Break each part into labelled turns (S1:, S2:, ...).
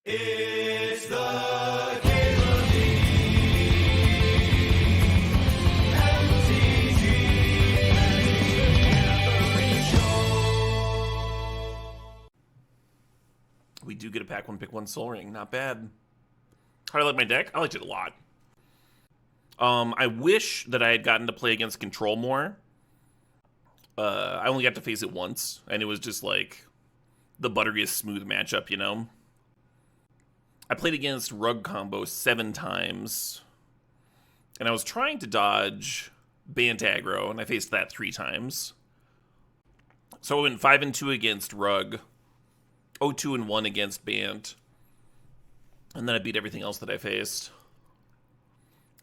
S1: It's the Cable Show.
S2: We do get a pack one, pick one Soul Ring. Not bad. How do I like my deck? I liked it a lot. I wish that I had gotten to play against Control more. I only got to face it once, and it was just like the butteriest smooth matchup, you know? I played against Rug Combo 7 times, and I was trying to dodge Bant Aggro, and I faced that 3 times. So I went 5-2 against Rug, 0-2-1 against Bant, and then I beat everything else that I faced,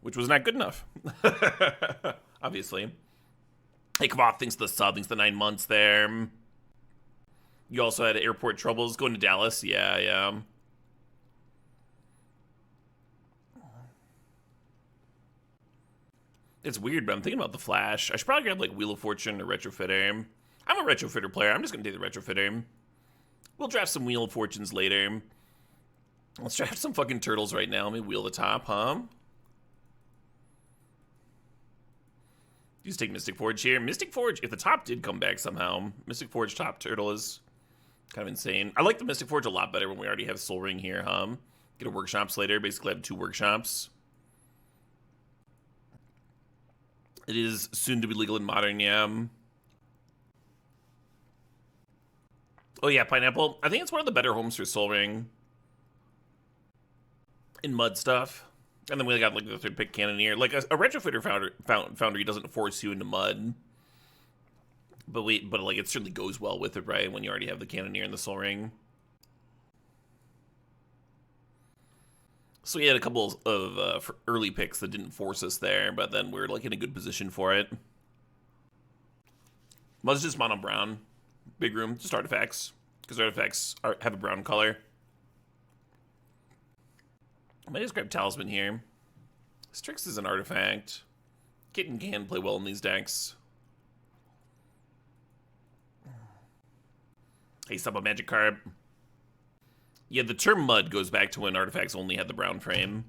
S2: which was not good enough, obviously. Hey, Kavoth thinks the sub, thinks the 9 months there. You also had airport troubles going to Dallas. Yeah. It's weird, but I'm thinking about the Flash. I should probably grab, like, Wheel of Fortune or Retrofitter. I'm a Retrofitter player. I'm just going to take the Retrofitter. We'll draft some Wheel of Fortunes later. Let's draft some fucking turtles right now. Let me wheel the top, huh? You just take Mystic Forge here. Mystic Forge, if the top did come back somehow, Mystic Forge top turtle is kind of insane. I like the Mystic Forge a lot better when we already have Soul Ring here, huh? Get a Workshops later. Basically have 2 Workshops. It is soon to be legal in Modern, yeah. Oh yeah, Pineapple. I think it's one of the better homes for Soul Ring. In Mud stuff. And then we got like the 3rd pick Cannoneer. Like a Retrofitter Foundry doesn't force you into Mud. But like it certainly goes well with it, right? When you already have the Cannoneer and the Soul Ring. So we had a couple of early picks that didn't force us there, but then we're like in a good position for it. Mud's just mono brown. Big room, just artifacts. Because artifacts have a brown color. I might just grab Talisman here. Strix is an artifact. Kitten can play well in these decks. Hey, stop a magic card. Yeah, the term Mud goes back to when artifacts only had the brown frame.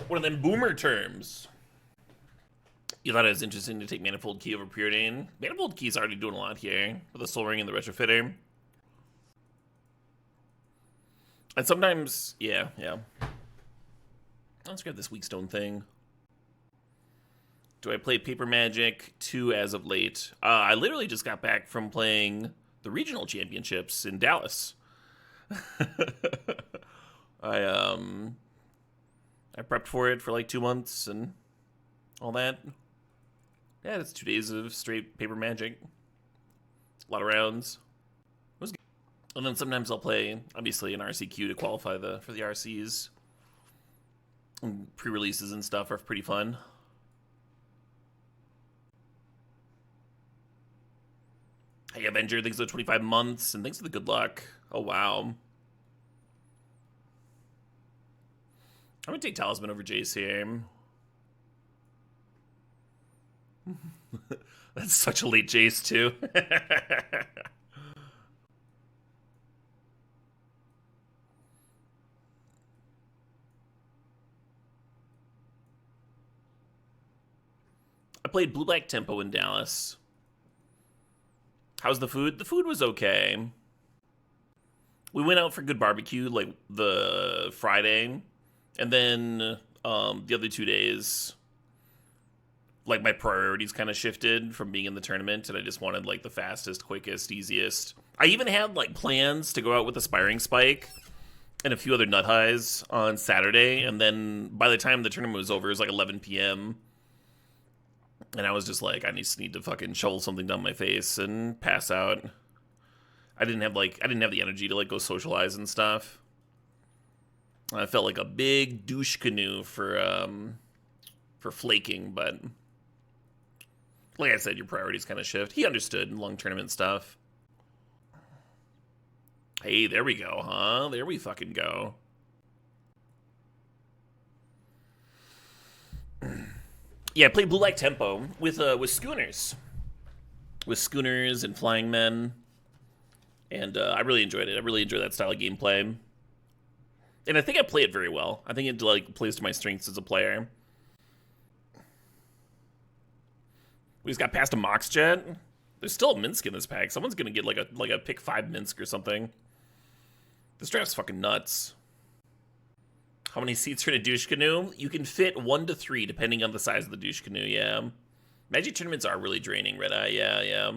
S2: One of them boomer terms. You thought it was interesting to take Manifold Key over Preordain? Manifold Key's already doing a lot here with the Soul Ring and the Retrofitter. And sometimes, yeah. Let's grab this Weakstone thing. Do I play Paper Magic 2 as of late? I literally just got back from playing the regional championships in Dallas. I prepped for it for like 2 months and all that. Yeah, it's 2 days of straight Paper Magic. A lot of rounds. It was good. And then sometimes I'll play, obviously, an RCQ to qualify for the RCs. And pre-releases and stuff are pretty fun. Hey, Avenger, thanks for the 25 months, and thanks for the good luck. Oh, wow. I'm going to take Talisman over Jace here. That's such a late Jace, too. I played Blue-Black Tempo in Dallas. How's the food? The food was okay. We went out for good barbecue, like, the Friday. And then, the other 2 days, like, my priorities kind of shifted from being in the tournament, and I just wanted, like, the fastest, quickest, easiest. I even had, like, plans to go out with Aspiring Spike and a few other nut highs on Saturday, and then by the time the tournament was over, it was, like, 11 p.m., and I was just like, I just need to fucking shovel something down my face and pass out. I didn't have the energy to, like, go socialize and stuff. I felt like a big douche canoe for flaking, but like I said, your priorities kind of shift. He understood in long tournament stuff. Hey, there we go, huh? There we fucking go. Yeah, I played Blue-Black Tempo with schooners. With schooners and flying men. And I really enjoyed it. I really enjoyed that style of gameplay. And I think I play it very well. I think it like plays to my strengths as a player. We just got past a Mox Jet. There's still a Minsk in this pack. Someone's gonna get like a pick 5 Minsk or something. This draft's fucking nuts. How many seats are in a douche canoe? You can fit 1 to 3 depending on the size of the douche canoe, yeah. Magic tournaments are really draining, Red Eye, yeah.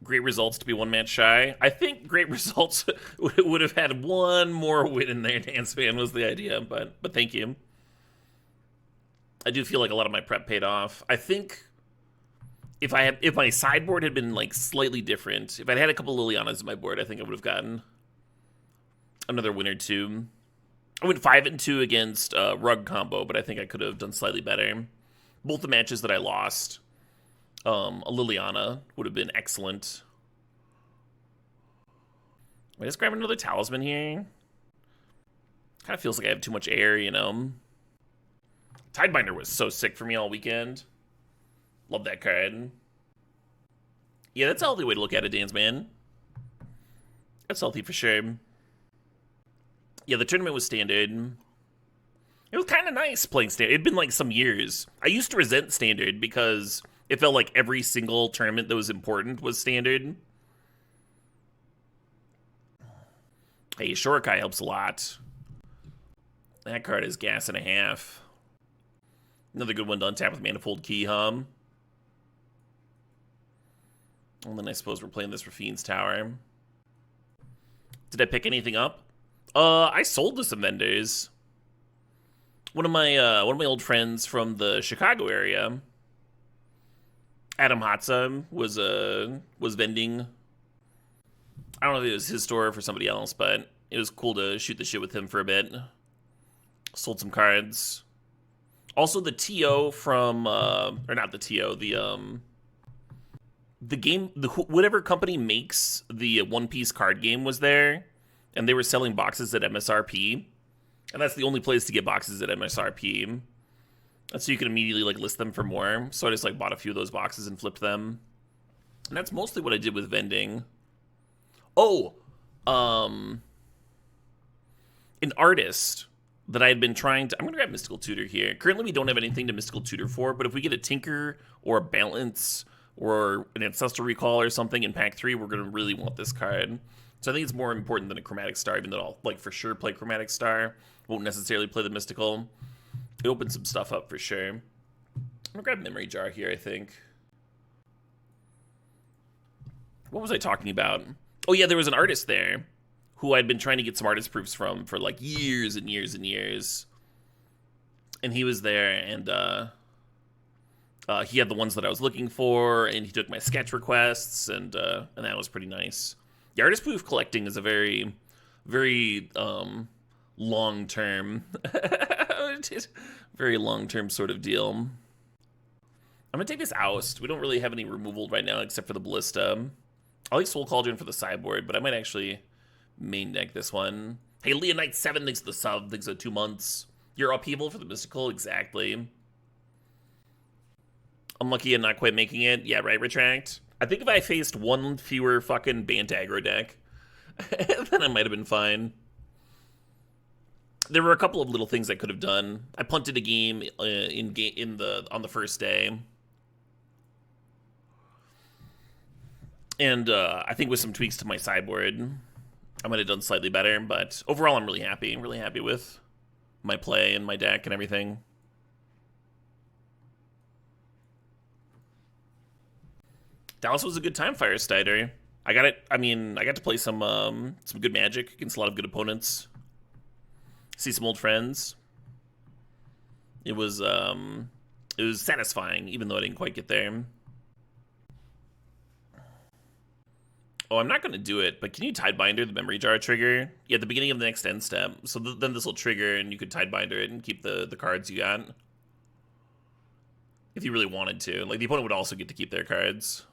S2: Great results to be 1 match shy. I think great results would have had 1 more win in there. Danspan was the idea, but thank you. I do feel like a lot of my prep paid off. I think if my sideboard had been like slightly different, if I'd had a couple Lilianas in my board, I think I would have gotten another win or 2. I went 5-2 against Rug combo, but I think I could have done slightly better. Both the matches that I lost, a Liliana would have been excellent. I just grab another Talisman here. Kind of feels like I have too much air, you know. Tidebinder was so sick for me all weekend. Love that card. Yeah, that's a healthy way to look at it, Dan's man. That's healthy for sure. Yeah, the tournament was standard. It was kind of nice playing standard. It'd been like some years. I used to resent standard because it felt like every single tournament that was important was standard. Hey, Shorikai helps a lot. That card is gas and a half. Another good one to untap with Manifold Key, And then I suppose we're playing this Raffine's Tower. Did I pick anything up? I sold to some vendors. One of my old friends from the Chicago area, Adam Hatza, was vending. I don't know if it was his store or for somebody else, but it was cool to shoot the shit with him for a bit. Sold some cards. Also, the TO from, or not the TO, the game, whatever company makes the One Piece card game was there, and they were selling boxes at MSRP, and that's the only place to get boxes at MSRP, and so you can immediately like list them for more. So I just like bought a few of those boxes and flipped them, and that's mostly what I did with vending. Oh, an artist that I had been trying to... I'm going to grab Mystical Tutor here. Currently, we don't have anything to Mystical Tutor for, but if we get a Tinker or a Balance or an Ancestral Recall or something in Pack 3, we're going to really want this card. So I think it's more important than a Chromatic Star, even though I'll like for sure play Chromatic Star. Won't necessarily play the Mystical. It opens some stuff up for sure. I'm going to grab Memory Jar here, I think. What was I talking about? Oh yeah, there was an artist there who I'd been trying to get some artist proofs from for like years and years and years. And he was there, and he had the ones that I was looking for, and he took my sketch requests, and that was pretty nice. The artist proof collecting is a very, very long-term, very long-term sort of deal. I'm gonna take this Oust. We don't really have any removal right now except for the Ballista. I like Soul Cauldron for the sideboard, but I might actually main deck this one. Hey, Leonite 7 thinks the sub, thinks of 2 months. Your upheaval for the Mystical, exactly. Unlucky and not quite making it. Yeah, right, Retract. I think if I faced 1 fewer fucking Bant aggro deck, then I might have been fine. There were a couple of little things I could have done. I punted a game on the first day. And I think with some tweaks to my sideboard, I might have done slightly better, but overall I'm really happy with my play and my deck and everything. Dallas was a good time, Firestider. I got to play some good Magic against a lot of good opponents. See some old friends. It was satisfying, even though I didn't quite get there. Oh, I'm not going to do it, but can you Tidebinder the Memory Jar trigger? Yeah, at the beginning of the next end step. So then this will trigger, and you could Tidebinder it and keep the cards you got. If you really wanted to. Like, the opponent would also get to keep their cards.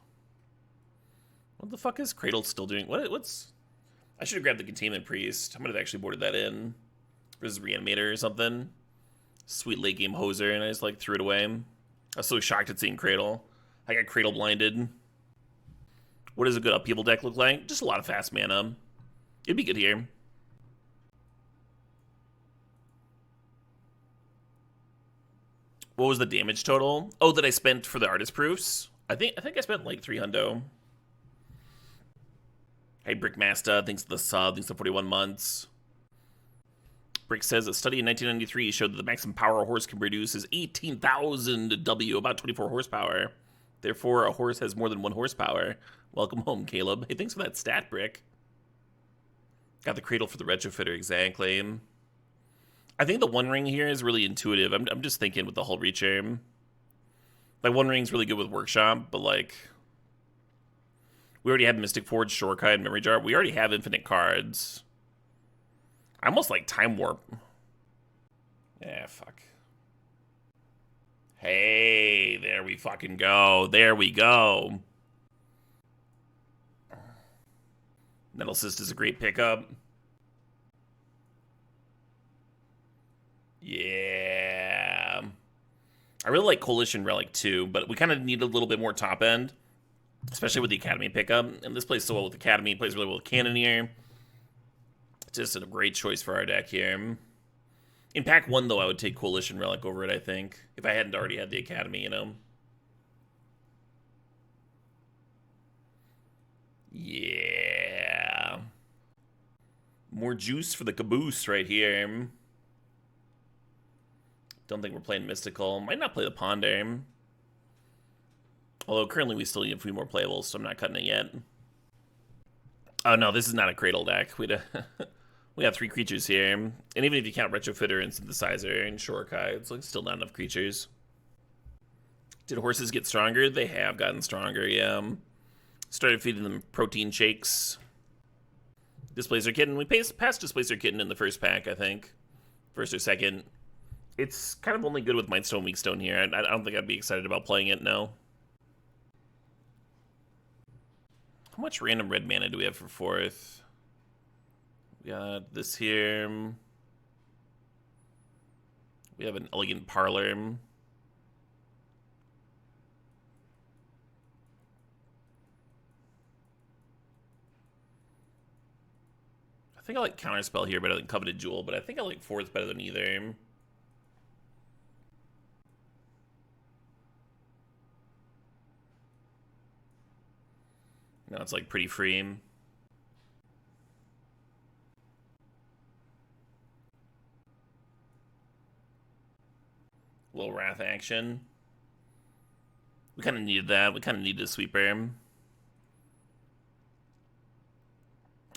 S2: What the fuck is Cradle still doing? What's... I should have grabbed the Containment Priest. I might have actually boarded that in. Versus Reanimator or something. Sweet late game hoser, and I just, like, threw it away. I was so shocked at seeing Cradle. I got Cradle blinded. What does a good upheaval deck look like? Just a lot of fast mana. It'd be good here. What was the damage total? Oh, that I spent for the artist proofs? I think I spent like 300. Hey, Brickmaster, thanks to the sub, thanks to 41 months. Brick says a study in 1993 showed that the maximum power a horse can produce is 18,000 W, about 24 horsepower. Therefore, a horse has more than 1 horsepower. Welcome home, Caleb. Hey, thanks for that stat, Brick. Got the cradle for the retrofitter, exactly. I think the One Ring here is really intuitive. I'm just thinking with the whole reach-aim. Like, One Ring's really good with Workshop, but, like, we already have Mystic Forge, Shorikai, and Memory Jar. We already have infinite cards. I almost like Time Warp. Yeah, fuck. Hey, there we fucking go. There we go. Nettlecyst is a great pickup. Yeah. I really like Coalition Relic too, but we kind of need a little bit more top end, especially with the Academy pickup. And this plays so well with Academy, plays really well with Cannoneer. It's just a great choice for our deck here. In pack 1, though, I would take Coalition Relic over it, I think, if I hadn't already had the Academy, you know? Yeah. More juice for the caboose right here. Don't think we're playing Mystical. Might not play the Ponder. Although currently we still need a few more playables, so I'm not cutting it yet. Oh no, this is not a Cradle deck. We have 3 creatures here. And even if you count Retrofitter and Synthesizer and Shorikai, it's like still not enough creatures. Did horses get stronger? They have gotten stronger, yeah. Started feeding them protein shakes. Displacer Kitten. We passed Displacer Kitten in the first pack, I think. First or second. It's kind of only good with Mightstone and Weakstone here. I don't think I'd be excited about playing it, no. How much random red mana do we have for Forth? We got this here. We have an Elegant Parlor. I think I like Counterspell here better than Coveted Jewel, but I think I like Forth better than either. Now it's like pretty free. A little Wrath action. We kind of needed that. We kind of needed a sweeper.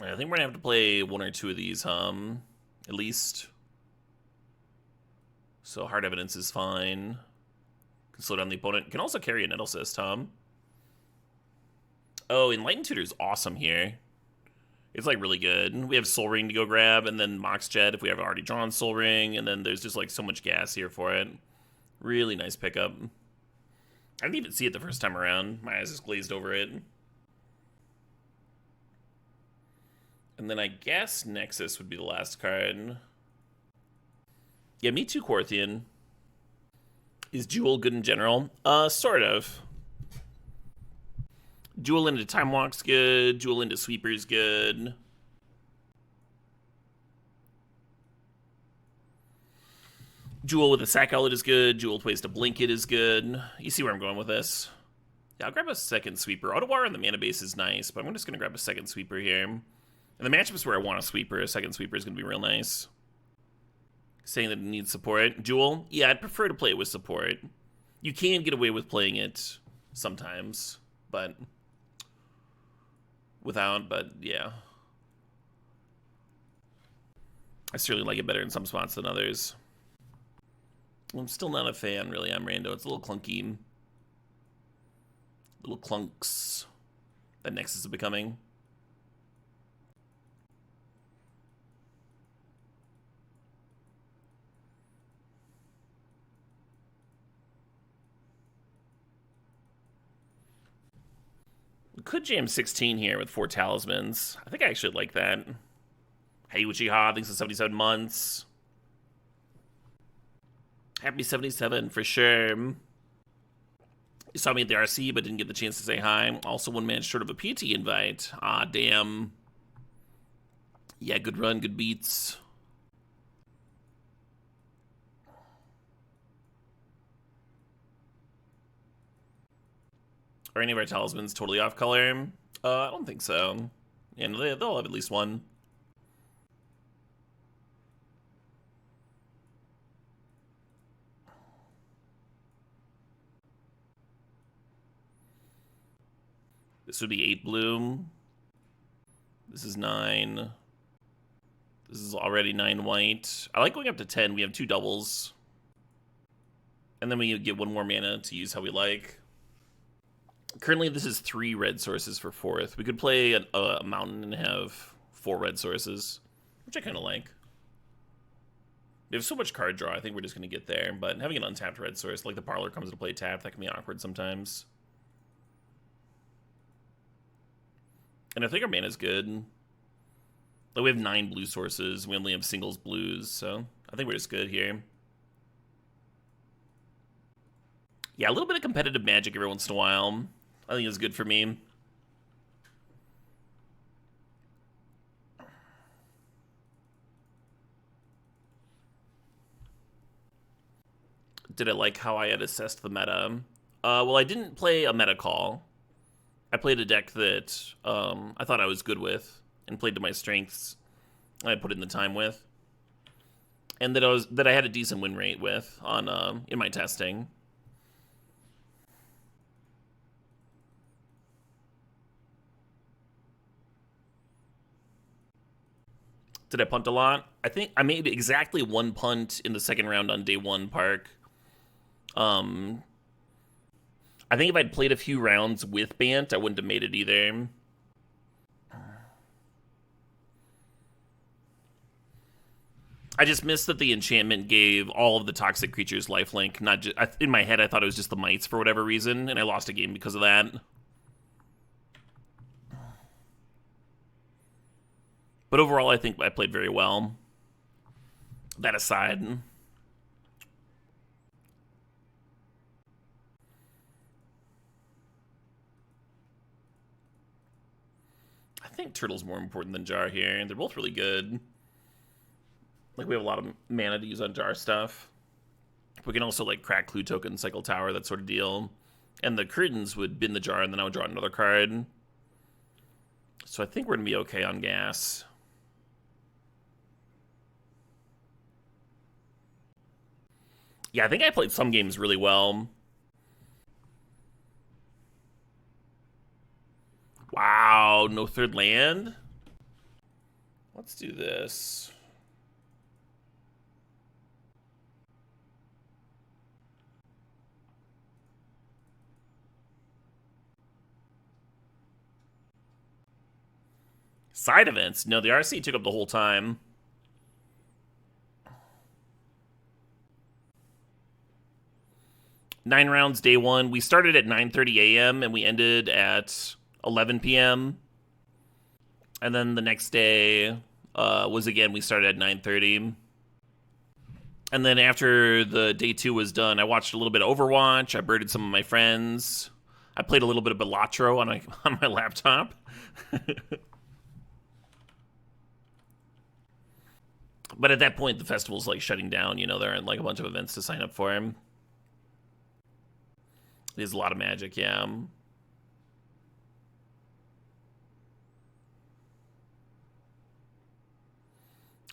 S2: I think we're going to have to play 1 or 2 of these, at least. So Hard Evidence is fine. Can slow down the opponent. Can also carry a Nettlecyst, Oh, Enlightened Tutor is awesome here. It's, like, really good. We have Soul Ring to go grab, and then Mox Jet if we have already drawn Soul Ring, and then there's just, like, so much gas here for it. Really nice pickup. I didn't even see it the first time around. My eyes just glazed over it. And then I guess Nexus would be the last card. Yeah, me too, Quarthian. Is Jewel good in general? Sort of. Jewel into Time Walk's good. Jewel into Sweeper's good. Jewel with a Sack Outlet is good. Jewel plays to Blanket is good. You see where I'm going with this. Yeah, I'll grab a second Sweeper. Otawara on the mana base is nice, but I'm just going to grab a second Sweeper here. And the matchups where I want a Sweeper, a second Sweeper is going to be real nice. Saying that it needs support. Jewel? Yeah, I'd prefer to play it with support. You can get away with playing it sometimes, but without, but yeah. I certainly like it better in some spots than others. I'm still not a fan, really. I'm Rando. It's a little clunky. Little clunks. That Nexus is becoming. We could jam 16 here with 4 Talismans. I think I actually like that. Hey, Uchiha, thanks for 77 months. Happy 77, for sure. You saw me at the RC, but didn't get the chance to say hi. Also, one man short of a PT invite. Ah, damn. Yeah, good run, good beats. Are any of our talismans totally off color? I don't think so. Yeah, no, they'll have at least one. This would be 8 blue. This is 9. This is already 9 white. I like going up to 10. We have 2 doubles. And then we get 1 more mana to use how we like. Currently, this is 3 red sources for Forth. We could play a mountain and have 4 red sources, which I kind of like. We have so much card draw, I think we're just going to get there. But having an untapped red source, like the Parlor comes to play tapped, that can be awkward sometimes. And I think our mana's good. Like, we have 9 blue sources. We only have singles blues, so I think we're just good here. Yeah, a little bit of competitive magic every once in a while. I think it's good for me. Did I like how I had assessed the meta? Well, I didn't play a meta call. I played a deck that I thought I was good with and played to my strengths. I put in the time with, and that I had a decent win rate with on in my testing. Did I punt a lot? I think I made exactly 1 punt in the second round on day 1 park. I think if I'd played a few rounds with Bant, I wouldn't have made it either. I just missed that the enchantment gave all of the toxic creatures lifelink. Not just in my head, I thought it was just the mites for whatever reason, and I lost a game because of that. But overall, I think I played very well. That aside, I think Turtle's more important than Jar here. They're both really good. Like, we have a lot of mana to use on Jar stuff. We can also, like, crack Clue Token, Cycle Tower, that sort of deal. And the Curtains would bin the Jar, and then I would draw another card. So I think we're going to be okay on gas. Yeah, I think I played some games really well. Wow, no 3rd land? Let's do this. Side events? No, the RC took up the whole time. Nine rounds day 1. We started at 9:30 a.m. and we ended at 11 p.m. And then the next day was again, we started at 9:30. And then after the day 2 was done, I watched a little bit of Overwatch. I birded some of my friends. I played a little bit of Balatro on my laptop. But at that point, the festival's like shutting down. You know, there aren't like a bunch of events to sign up for him. There's a lot of magic, yeah.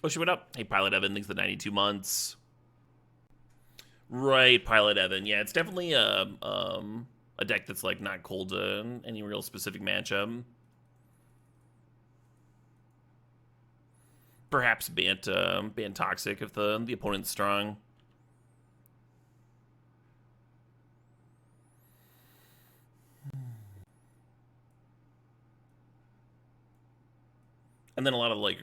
S2: Oh, she went up. Hey, Pilot Evan, thanks for the 92 months. Right, Pilot Evan. Yeah, it's definitely a deck that's like not cold to any real specific matchup. Perhaps Bant Toxic if the opponent's strong. And then a lot of like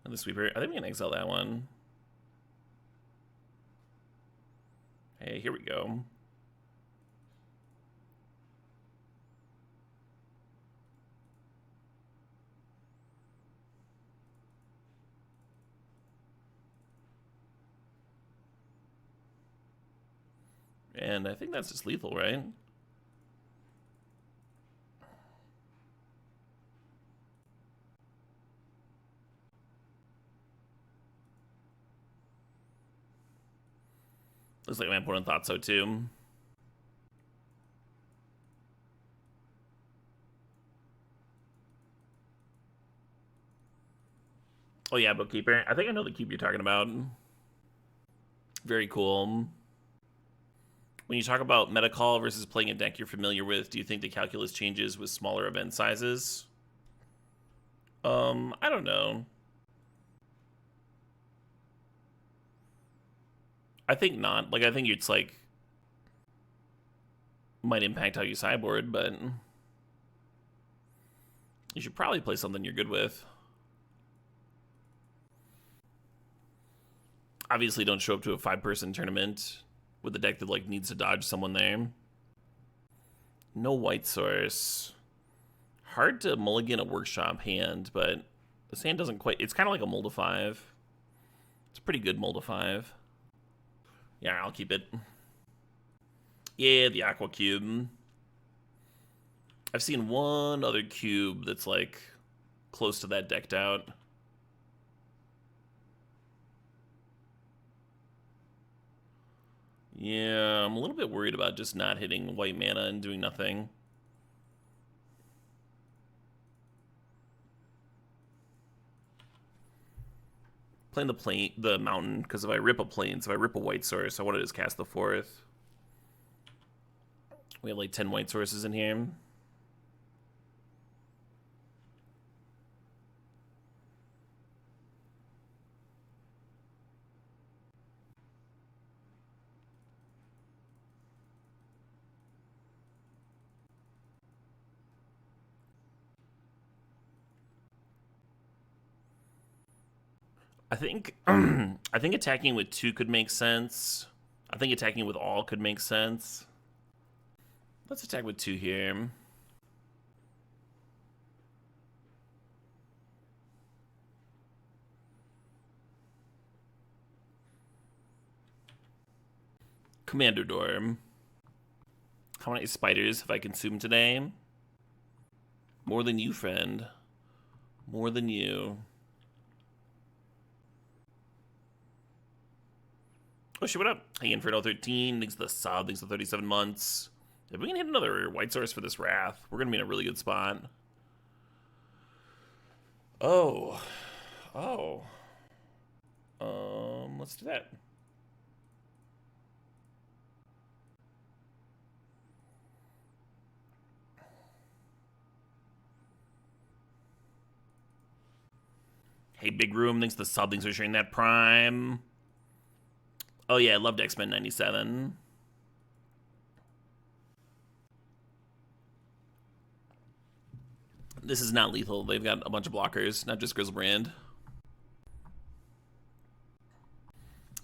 S2: the Sweeper. I think we can exile that one. Hey, here we go. And I think that's just lethal, right? Looks like my opponent thought so too. Oh yeah, Bookkeeper. I think I know the cube you're talking about. Very cool. When you talk about meta call versus playing a deck you're familiar with, do you think the calculus changes with smaller event sizes? I don't know. I think not. Like, I think it's like might impact how you sideboard, but you should probably play something you're good with. Obviously, don't show up to a 5-person tournament with a deck that like needs to dodge someone there. No white source. Hard to mulligan a workshop hand, but this hand doesn't quite. It's kind of like a mold of 5. It's a pretty good mold of 5. Yeah, I'll keep it. Yeah, the Aqua Cube. I've seen one other cube that's like close to that decked out. Yeah, I'm a little bit worried about just not hitting white mana and doing nothing. Playing the mountain, because if I rip a plains, if I rip a white source, I want to just cast the 4th. We have like 10 white sources in here. I think I think attacking with 2 could make sense. I think attacking with all could make sense. Let's attack with 2 here. Commander Dorm. How many spiders have I consumed today? More than you, friend. More than you. Oh shit, what up? Hey, Inferno 13. Thanks to the sub. Thanks to 37 months. If we can hit another white source for this Wrath, we're going to be in a really good spot. Oh. Oh. Let's do that. Hey, Big Room. Thanks to the sub. Thanks for sharing that Prime. Oh yeah, I loved X-Men 97. This is not lethal. They've got a bunch of blockers, not just Grizzlebrand.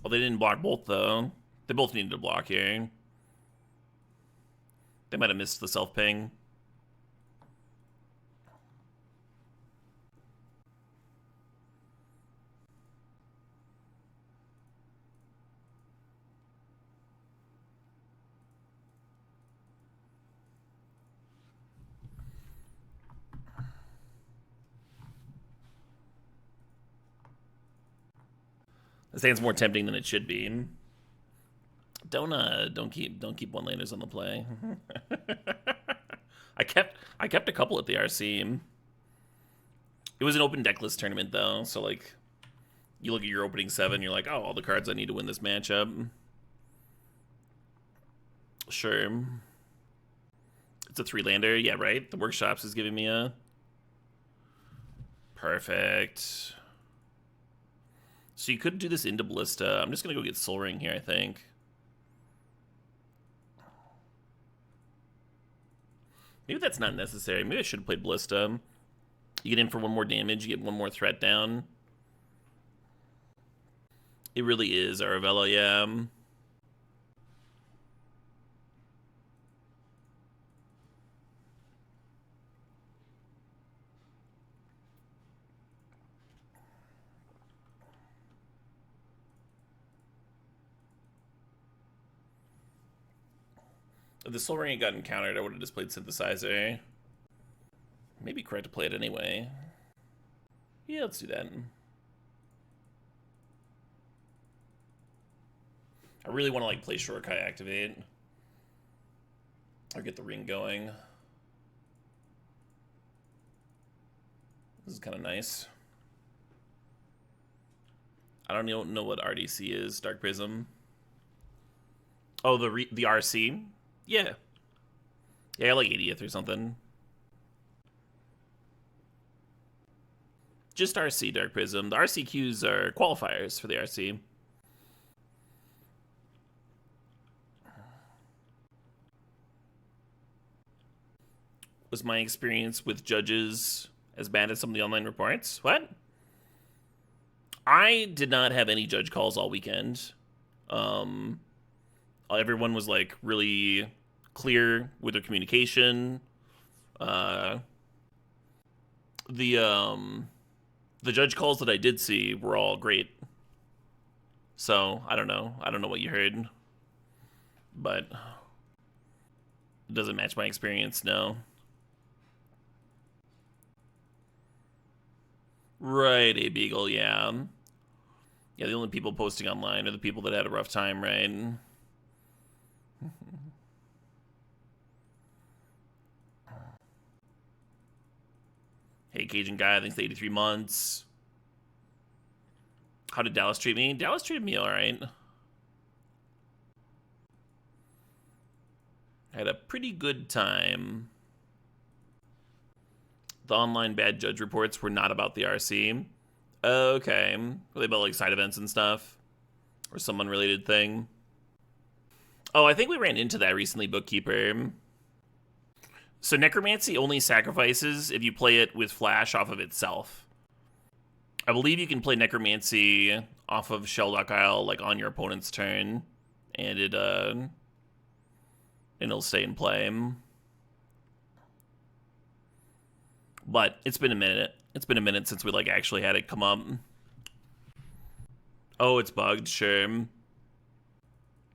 S2: Well, they didn't block both, though. They both needed to block here. They might have missed the self-ping. This hand's more tempting than it should be. Don't keep one-landers on the play. I kept a couple at the RC. It was an open decklist tournament though, so like you look at your opening 7, you're like, oh, all the cards I need to win this matchup. Sure. It's a 3-lander, yeah, right? The Workshops is giving me a perfect. So you could do this into Ballista. I'm just gonna go get Soul Ring here, I think. Maybe that's not necessary. Maybe I should have played Ballista. You get in for 1 more damage, you get 1 more threat down. It really is Aravella, yeah. If the Soul Ring got encountered, I would have just played Synthesizer. Maybe correct to play it anyway. Yeah, let's do that. I really want to like play Shorikai Activate. Or get the ring going. This is kind of nice. I don't even know what RDC is. Dark Prism. Oh, the RC? Yeah. Yeah, like 80th or something. Just RC Dark Prism. The RCQs are qualifiers for the RC. Was my experience with judges as bad as some of the online reports? What? I did not have any judge calls all weekend. Everyone was like really clear with their communication. The judge calls that I did see were all great. So I don't know. I don't know what you heard, but it doesn't match my experience. No. Right, A Beagle. Yeah. Yeah, the only people posting online are the people that had a rough time, right? Hey, Cajun guy, thanks for 83 months. How did Dallas treat me? Dallas treated me alright. I had a pretty good time. The online bad judge reports were not about the RC. Okay. Were they about like side events and stuff? Or some unrelated thing? Oh, I think we ran into that recently, Bookkeeper. So Necromancy only sacrifices if you play it with Flash off of itself. I believe you can play Necromancy off of Shelldock Isle like on your opponent's turn, and it'll stay in play. But it's been a minute. It's been a minute since we like actually had it come up. Oh, it's bugged, sure.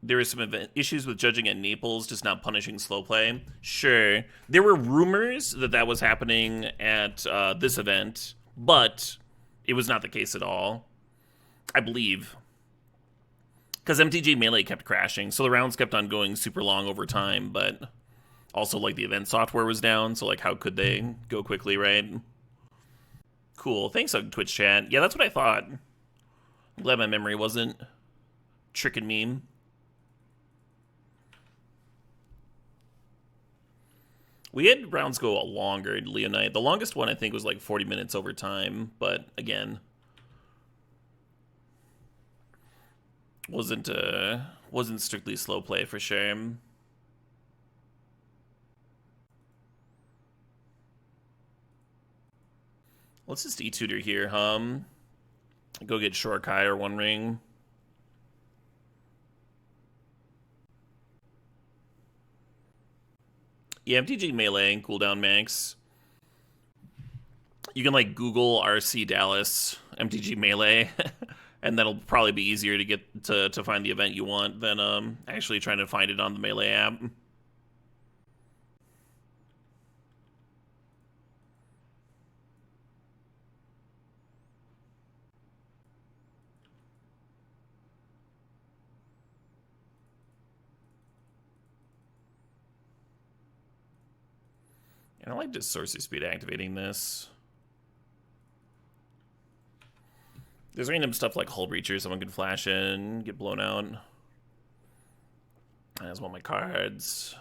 S2: There were some issues with judging at Naples, just not punishing slow play. Sure. There were rumors that that was happening at this event, but it was not the case at all, I believe. Because MTG Melee kept crashing, so the rounds kept on going super long over time, but also, like, the event software was down, so, like, how could they go quickly, right? Cool. Thanks, Twitch chat. Yeah, that's what I thought. I'm glad my memory wasn't tricking me. We had rounds go longer, Leonite. The longest one, I think, was, like, 40 minutes over time, but, again, wasn't strictly slow play for sure. Let's just E-Tutor here, Go get Shorikai or One Ring. Yeah, MTG Melee, cooldown max. You can, like, Google RC Dallas, MTG Melee, and that'll probably be easier to get to find the event you want than actually trying to find it on the Melee app. And I like just sorcery speed activating this. There's random stuff like Hull Breacher, someone can flash in, get blown out. That's one of my cards.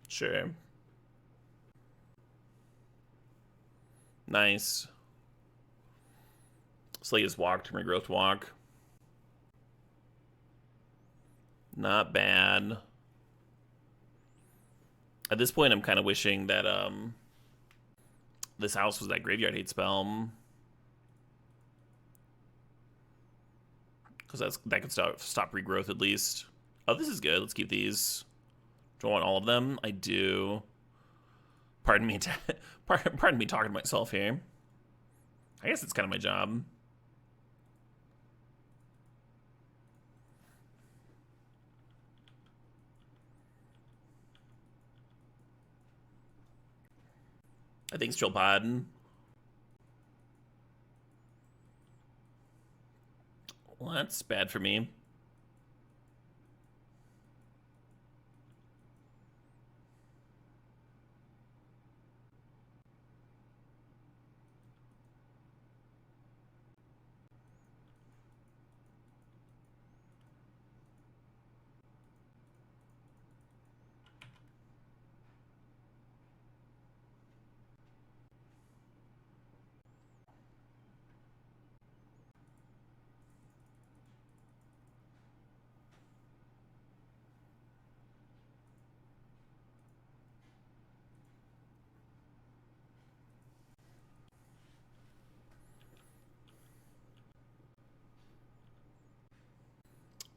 S2: Sure. Nice. Slayer's Walk, Turn Growth Walk. Not bad. At this point, I'm kind of wishing that this house was that graveyard hate spell, because that could stop regrowth at least. Oh, this is good. Let's keep these. Do I want all of them? I do. Pardon me, pardon me talking to myself here. I guess it's kind of my job. I think Strill Pod. Well, that's bad for me.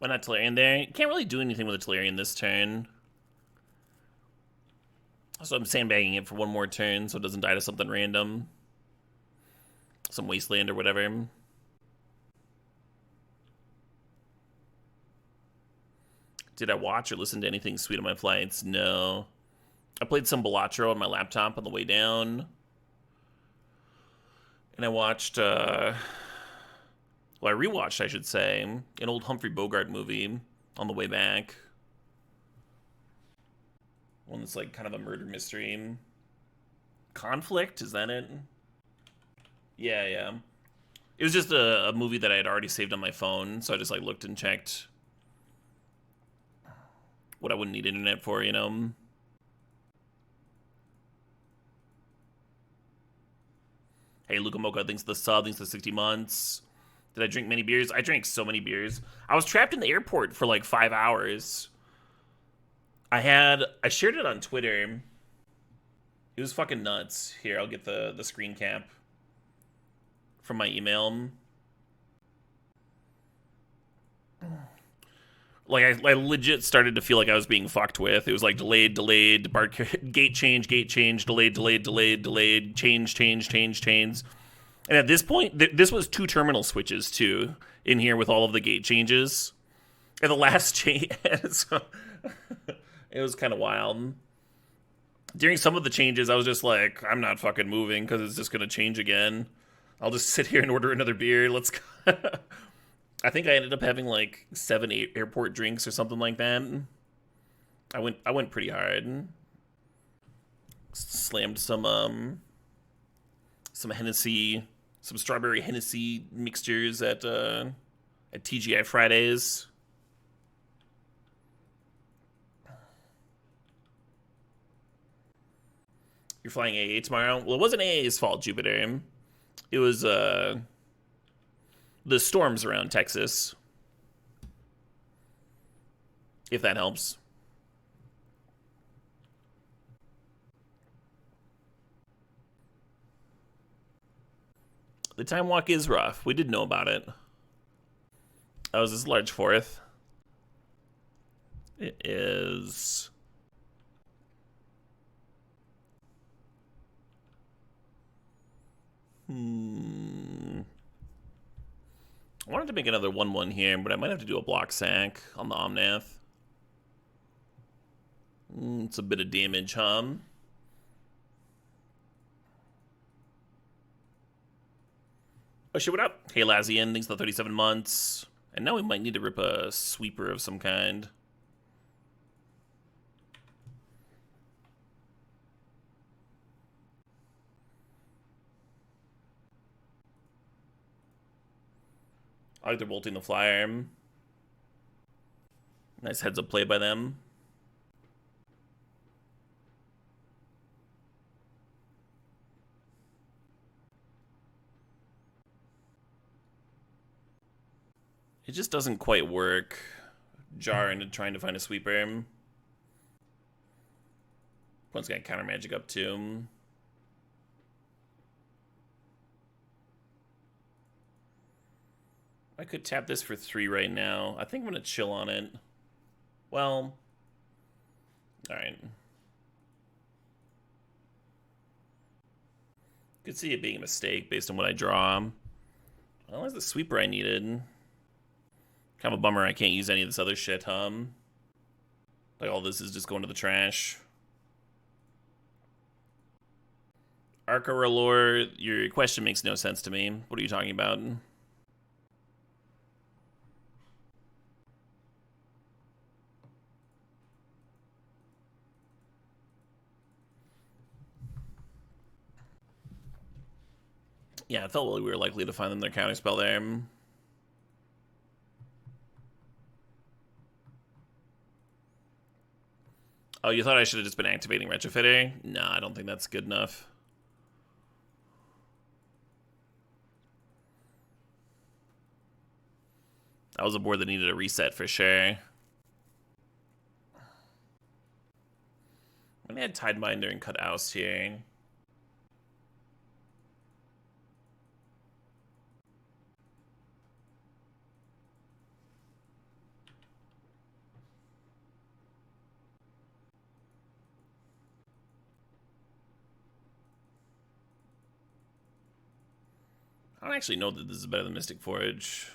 S2: Why not Tolarian there? You can't really do anything with a Tolarian this turn. So I'm sandbagging it for one more turn so it doesn't die to something random. Some wasteland or whatever. Did I watch or listen to anything sweet on my flights? No. I played some Balatro on my laptop on the way down. And I watched, well, I rewatched, I should say, an old Humphrey Bogart movie on the way back. One that's like kind of a murder mystery. Conflict, is that it? Yeah, yeah. It was just a movie that I had already saved on my phone, so I just like looked and checked what I wouldn't need internet for, you know? Hey, Luca Mocha thinks the sub, thinks the 60 months. Did I drink many beers? I drank so many beers. I was trapped in the airport for like 5 hours. I shared it on Twitter. It was fucking nuts. Here, I'll get the screen cap from my email. Like, I legit started to feel like I was being fucked with. It was like delayed, gate change, delayed, change. And at this point, this was 2 terminal switches, too, in here with all of the gate changes. And the last change, so, it was kind of wild. During some of the changes, I was just like, I'm not fucking moving because it's just going to change again. I'll just sit here and order another beer. Let's go. I think I ended up having like 7 airport drinks or something like that. I went pretty hard. Slammed some Hennessy, some strawberry Hennessy mixtures at TGI Fridays. You're flying AA tomorrow? Well, it wasn't AA's fault, Jupiter. It was the storms around Texas. If that helps. The time walk is rough. We did know about it. That was this large Forth. It is... I wanted to make another 1/1 here, but I might have to do a block sack on the Omnath. It's a bit of damage, huh? Oh shit, what up? Hey, Lazian, thanks for the 37 months. And now we might need to rip a sweeper of some kind. I like they're bolting the flyer. Nice heads up play by them. It just doesn't quite work. Jar into trying to find a sweeper. One's got counter magic up too. I could tap this for 3 right now. I think I'm going to chill on it. Well, alright. Could see it being a mistake based on what I draw. Well, that's the sweeper I needed. Kind of a bummer I can't use any of this other shit, Like all this is just going to the trash. Arca Lore, your question makes no sense to me. What are you talking about? Yeah, it felt like we were likely to find them their counterspell there. Oh, you thought I should have just been activating Retrofitter? Nah, I don't think that's good enough. That was a board that needed a reset for sure. I'm gonna add Tidebinder and cut Oust here. I don't actually know that this is better than Mystic Forge.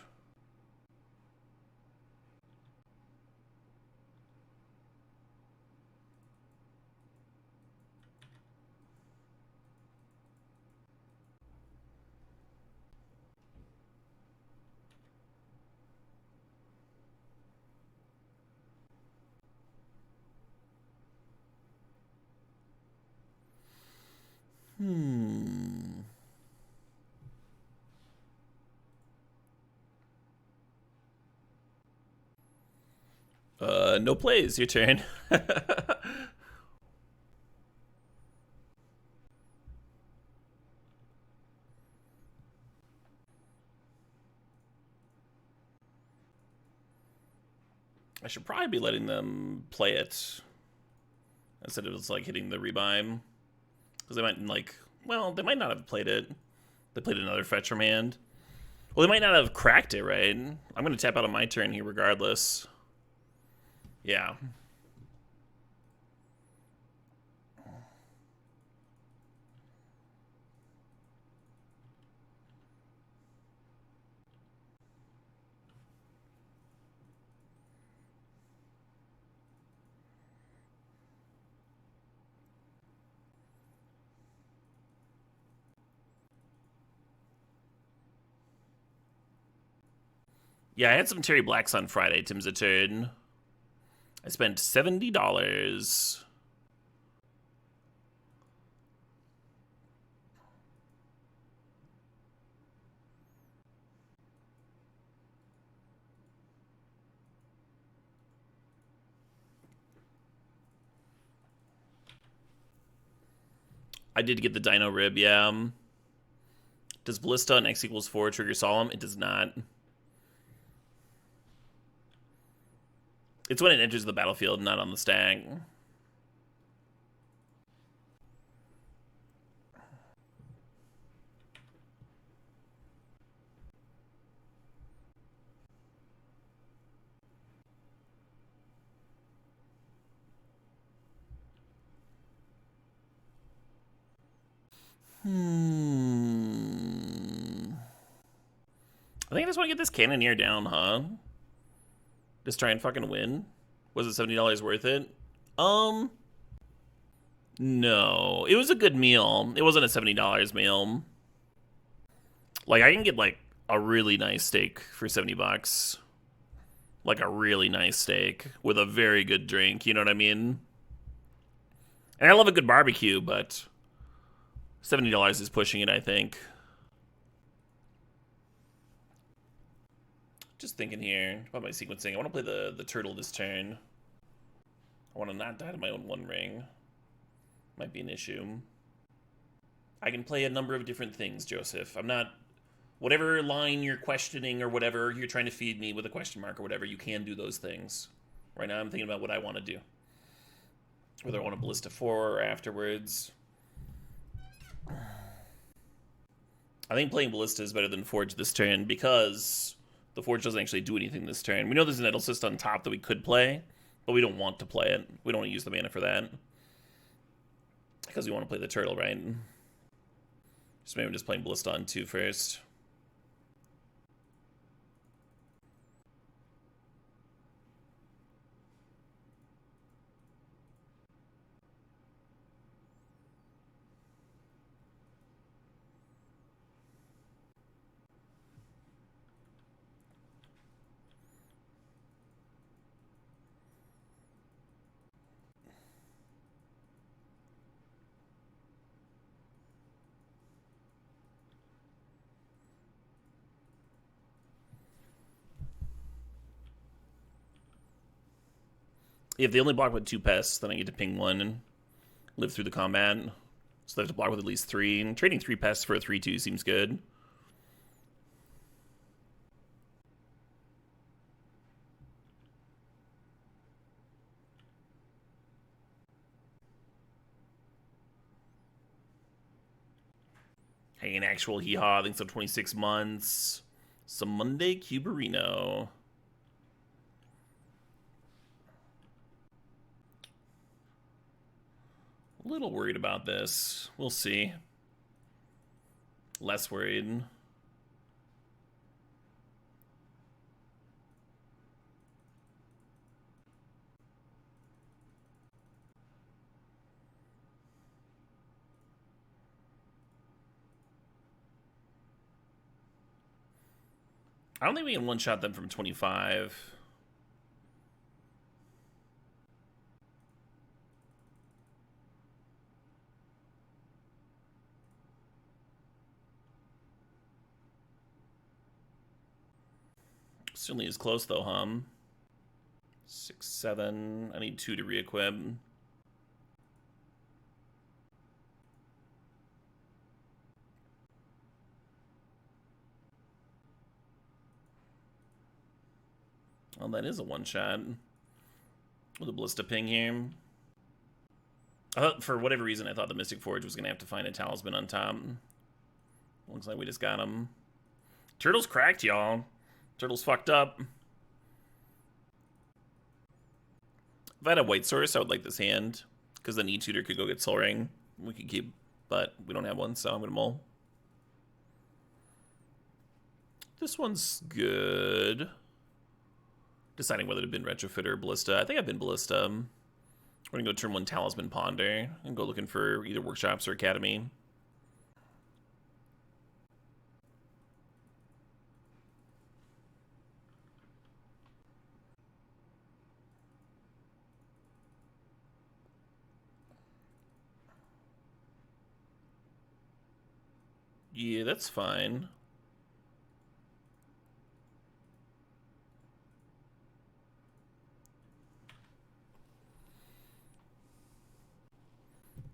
S2: No plays, your turn. I should probably be letting them play it instead of just like hitting the rebind. Because they might like, well, they might not have played it. They played another fetch from hand. Well, they might not have cracked it, right? I'm going to tap out on my turn here regardless. Yeah. Yeah, I had some Terry Blacks on Friday, Tim's a turn. I spent $70. I did get the Dino Rib, yeah. Does Ballista on X equals 4 trigger Solemn? It does not. It's when it enters the battlefield, not on the stack. I think I just want to get this Cannoneer down, huh? Just try and fucking win. Was it $70 worth it? No. It was a good meal. It wasn't a $70 meal. Like, I can get, like, a really nice steak for $70. Like, a really nice steak with a very good drink, you know what I mean? And I love a good barbecue, but $70 is pushing it, I think. Just thinking here about my sequencing. I want to play the turtle this turn. I want to not die to my own One Ring. Might be an issue. I can play a number of different things, Joseph. I'm not... Whatever line you're questioning or whatever you're trying to feed me with a question mark or whatever, you can do those things. Right now I'm thinking about what I want to do. Whether I want a Ballista 4 or afterwards. I think playing Ballista is better than Forge this turn because the Forge doesn't actually do anything this turn. We know there's an Nettlecyst on top that we could play, but we don't want to play it. We don't want to use the mana for that. Because we want to play the turtle, right? So maybe I'm just playing Ballista on 2 first. If they only block with 2 pests, then I get to ping 1 and live through the combat. So they have to block with at least 3. And trading 3 pests for a 3/2 seems good. Hey, an actual hee-haw, I think so, 26 months. Some Monday Cuberino. A little worried about this. We'll see. Less worried. I don't think we can one-shot them from 25. Certainly is close, though, hum. 6, 7. I need 2 to re-equip. Well, that is a one-shot. With a Ballista ping here. I thought, for whatever reason, I thought the Mystic Forge was going to have to find a Talisman on top. Looks like we just got him. Turtle's cracked, y'all. Turtle's fucked up. If I had a white source, I would like this hand. Because then E-Tutor could go get Soul Ring. We could keep, but we don't have one, so I'm going to mull. This one's good. Deciding whether to bin Retrofitter or Ballista. I think I've been Ballista. We're going to go turn 1 Talisman Ponder. And go looking for either Workshops or Academy. Yeah, that's fine.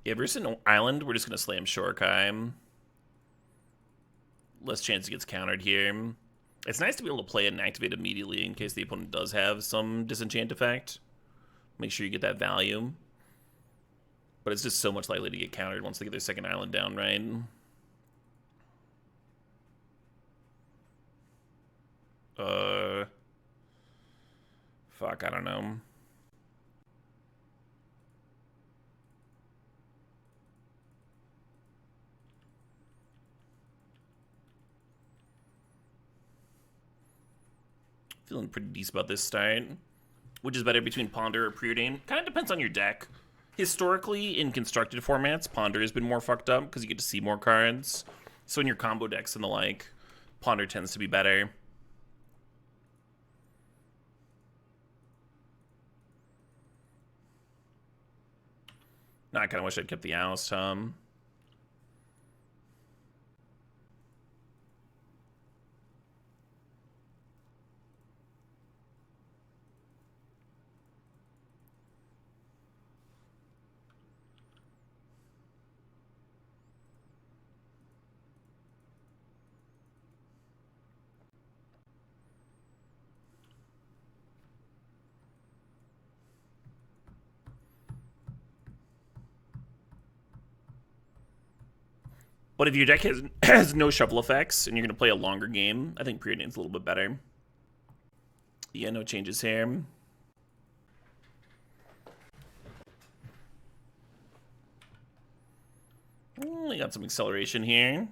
S2: Yeah, versus an island, we're just going to slam Shorikai. Less chance it gets countered here. It's nice to be able to play it and activate immediately in case the opponent does have some disenchant effect. Make sure you get that value. But it's just so much likely to get countered once they get their second island down, right? Fuck, I don't know. Feeling pretty decent about this start. Which is better between Ponder or Preordain? Kind of depends on your deck. Historically, in constructed formats, Ponder has been more fucked up because you get to see more cards. So in your combo decks and the like, Ponder tends to be better. Now I kind of wish I'd kept the Oust, But if your deck has no shuffle effects and you're going to play a longer game, I think Preordain's a little bit better. Yeah, no changes here. We got some acceleration here.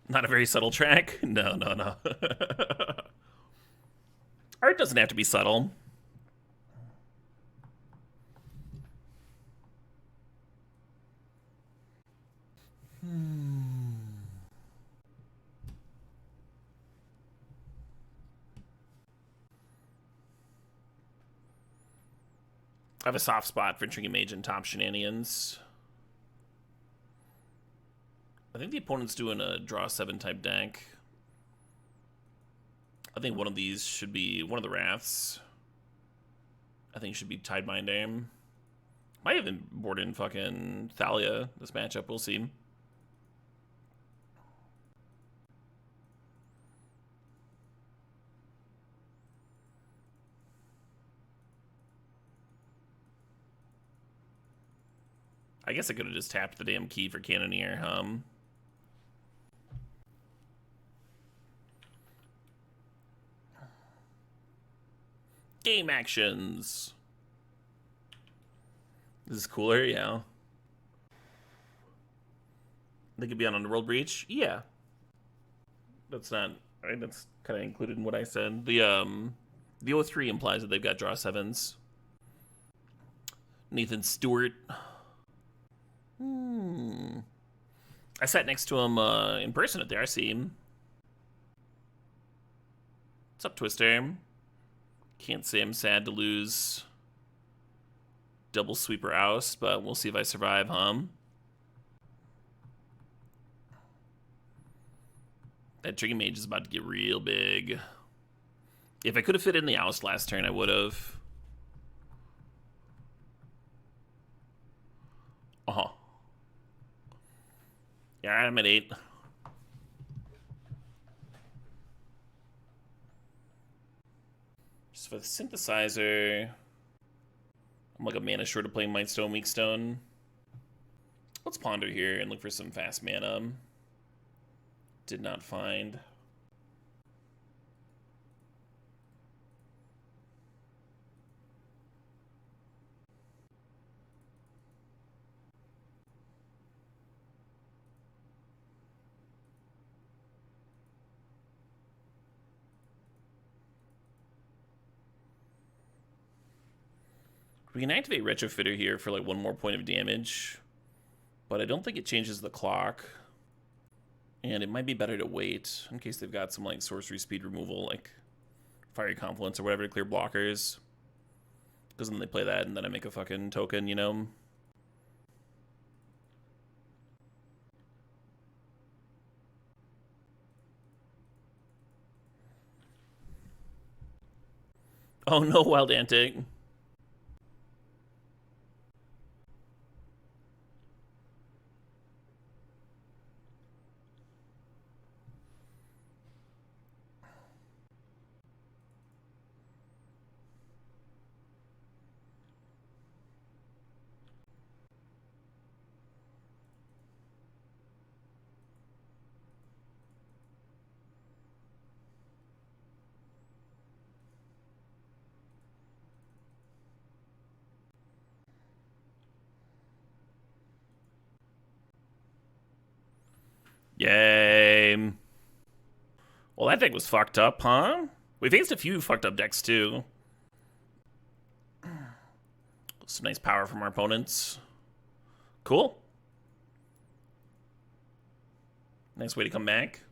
S2: Not a very subtle track. No. Art doesn't have to be subtle. I have a soft spot for Trinket Mage and top shenanigans. I think the opponent's doing a draw 7 type deck. I think one of these should be one of the Wraths. I think it should be Tideminder. Might even board in fucking Thalia this matchup. We'll see. I guess I could have just tapped the damn key for Cannoneer, Game actions. This is cooler, yeah. They could be on Underworld Breach? Yeah. That's not, right? That's kind of included in what I said. The O3 implies that they've got draw 7s. Nathan Stewart. I sat next to him in person at the RC. What's up, Twister? Can't say I'm sad to lose double sweeper Oust, but we'll see if I survive, That Trinket Mage is about to get real big. If I could have fit in the Oust last turn, I would have. Yeah, I'm at 8. Just for the synthesizer, I'm like a mana short of playing Mightstone, Weakstone. Let's ponder here and look for some fast mana. Did not find. We can activate Retrofitter here for like 1 more point of damage, but I don't think it changes the clock. And it might be better to wait in case they've got some like sorcery speed removal, like Fiery Confluence or whatever to clear blockers. Because then they play that and then I make a fucking token, you know? Oh no, Wild Antic. Yay. Well, that deck was fucked up, huh? We faced a few fucked up decks, too. Some nice power from our opponents. Cool. Nice way to come back.